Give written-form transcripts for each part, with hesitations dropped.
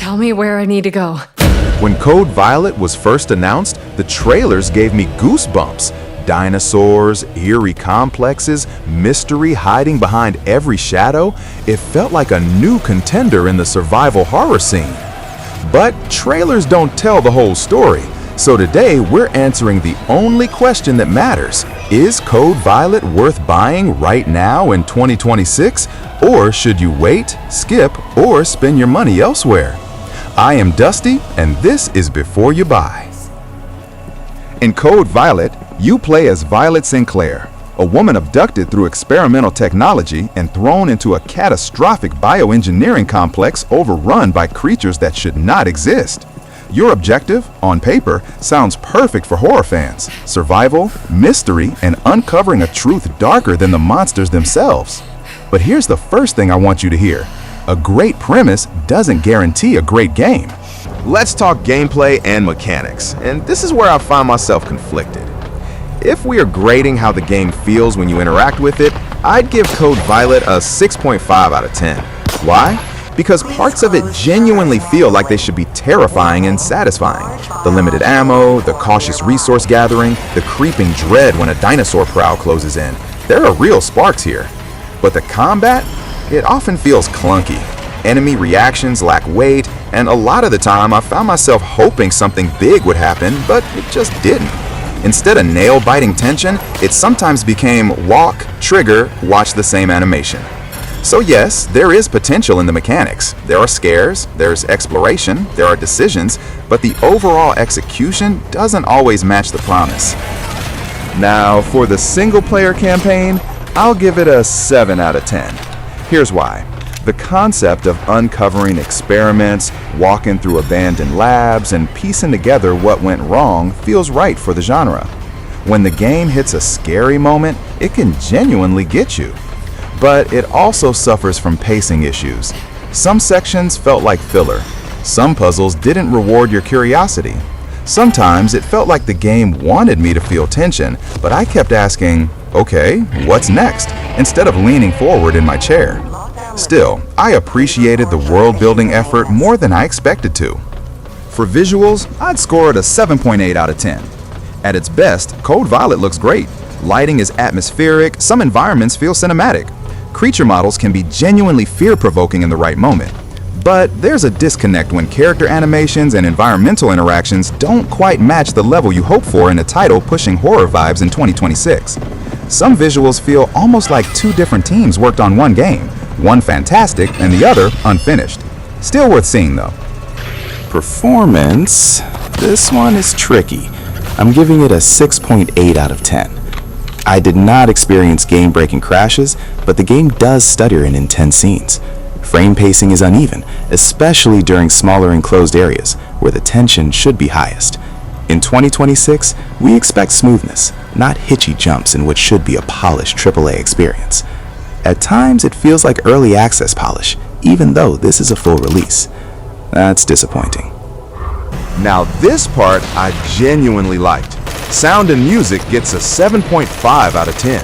Tell me where I need to go. When Code Violet was first announced, the trailers gave me goosebumps. Dinosaurs, eerie complexes, mystery hiding behind every shadow. It felt like a new contender in the survival horror scene. But trailers don't tell the whole story. So today we're answering the only question that matters. Is Code Violet worth buying right now in 2026? Or should you wait, skip, or spend your money elsewhere? I am Dusty, and this is Before You Buy. In Code Violet, you play as Violet Sinclair, a woman abducted through experimental technology and thrown into a catastrophic bioengineering complex overrun by creatures that should not exist. Your objective, on paper, sounds perfect for horror fans: survival, mystery, and uncovering a truth darker than the monsters themselves. But here's the first thing I want you to hear. A great premise doesn't guarantee a great game. Let's talk gameplay and mechanics, and this is where I find myself conflicted. If we are grading how the game feels when you interact with it, I'd give Code Violet a 6.5 out of 10. Why? Because parts of it genuinely feel like they should be terrifying and satisfying. The limited ammo, the cautious resource gathering, the creeping dread when a dinosaur prowl closes in. There are real sparks here. But the combat? It often feels clunky. Enemy reactions lack weight, and a lot of the time I found myself hoping something big would happen, but it just didn't. Instead of nail-biting tension, it sometimes became walk, trigger, watch the same animation. So yes, there is potential in the mechanics. There are scares, there's exploration, there are decisions, but the overall execution doesn't always match the promise. Now, for the single-player campaign, I'll give it a 7 out of 10. Here's why. The concept of uncovering experiments, walking through abandoned labs, and piecing together what went wrong feels right for the genre. When the game hits a scary moment, it can genuinely get you. But it also suffers from pacing issues. Some sections felt like filler. Some puzzles didn't reward your curiosity. Sometimes it felt like the game wanted me to feel tension, but I kept asking, okay, what's next? Instead of leaning forward in my chair. Still, I appreciated the world-building effort more than I expected to. For visuals, I'd score it a 7.8 out of 10. At its best, Code Violet looks great. Lighting is atmospheric, some environments feel cinematic. Creature models can be genuinely fear-provoking in the right moment. But there's a disconnect when character animations and environmental interactions don't quite match the level you hope for in a title pushing horror vibes in 2026. Some visuals feel almost like two different teams worked on one game. One fantastic and the other unfinished. Still worth seeing though. Performance, this one is tricky. I'm giving it a 6.8 out of 10. I did not experience game-breaking crashes, but the game does stutter in intense scenes. Frame pacing is uneven, especially during smaller enclosed areas where the tension should be highest. In 2026, we expect smoothness, not hitchy jumps in what should be a polished AAA experience. At times, it feels like early access polish, even though this is a full release. That's disappointing. Now this part I genuinely liked. Sound and music gets a 7.5 out of 10.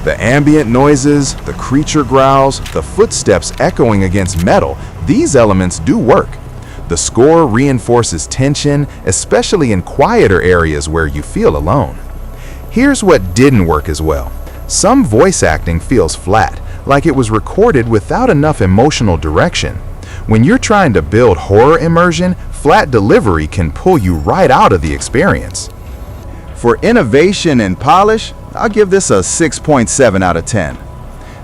The ambient noises, the creature growls, the footsteps echoing against metal, these elements do work. The score reinforces tension, especially in quieter areas where you feel alone. Here's what didn't work as well. Some voice acting feels flat, like it was recorded without enough emotional direction. When you're trying to build horror immersion, flat delivery can pull you right out of the experience. For innovation and polish, I'll give this a 6.7 out of 10.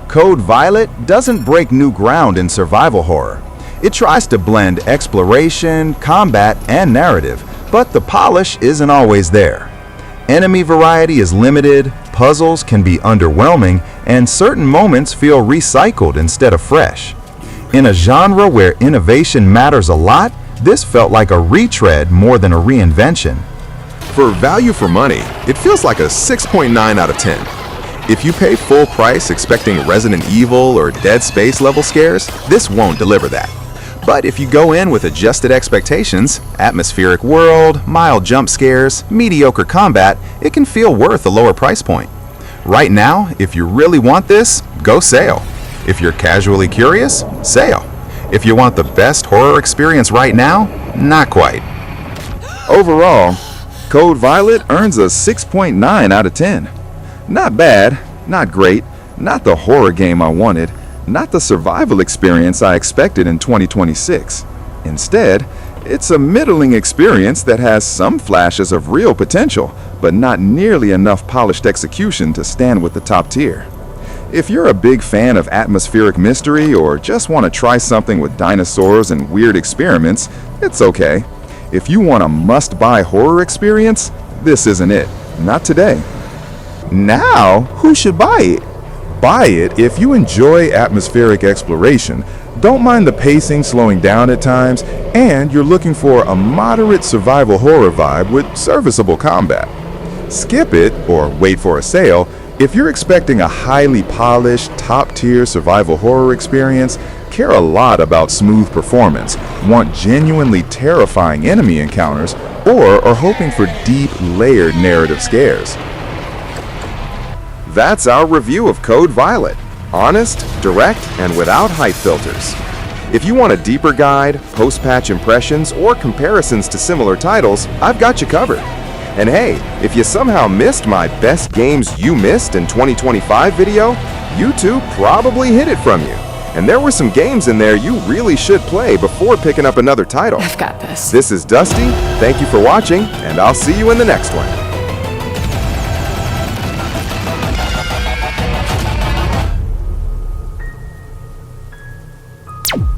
Code Violet doesn't break new ground in survival horror. It tries to blend exploration, combat, and narrative, but the polish isn't always there. Enemy variety is limited, puzzles can be underwhelming, and certain moments feel recycled instead of fresh. In a genre where innovation matters a lot, this felt like a retread more than a reinvention. For value for money, it feels like a 6.9 out of 10. If you pay full price expecting Resident Evil or Dead Space level scares, this won't deliver that. But if you go in with adjusted expectations, atmospheric world, mild jump scares, mediocre combat, it can feel worth a lower price point. Right now, if you really want this, go sail. If you're casually curious, sail. If you want the best horror experience right now, not quite. Overall, Code Violet earns a 6.9 out of 10. Not bad, not great, not the horror game I wanted, not the survival experience I expected in 2026. Instead, it's a middling experience that has some flashes of real potential, but not nearly enough polished execution to stand with the top tier. If you're a big fan of atmospheric mystery or just want to try something with dinosaurs and weird experiments, it's okay. If you want a must-buy horror experience, this isn't it. Not today. Now, who should buy it? Buy it if you enjoy atmospheric exploration, don't mind the pacing slowing down at times, and you're looking for a moderate survival horror vibe with serviceable combat. Skip it, or wait for a sale, if you're expecting a highly polished, top-tier survival horror experience, care a lot about smooth performance, want genuinely terrifying enemy encounters, or are hoping for deep, layered narrative scares. That's our review of Code Violet. Honest, direct, and without hype filters. If you want a deeper guide, post-patch impressions, or comparisons to similar titles, I've got you covered. And hey, if you somehow missed my Best Games You Missed in 2025 video, YouTube probably hid it from you. And there were some games in there you really should play before picking up another title. I've got this. This is Dusty, thank you for watching, and I'll see you in the next one.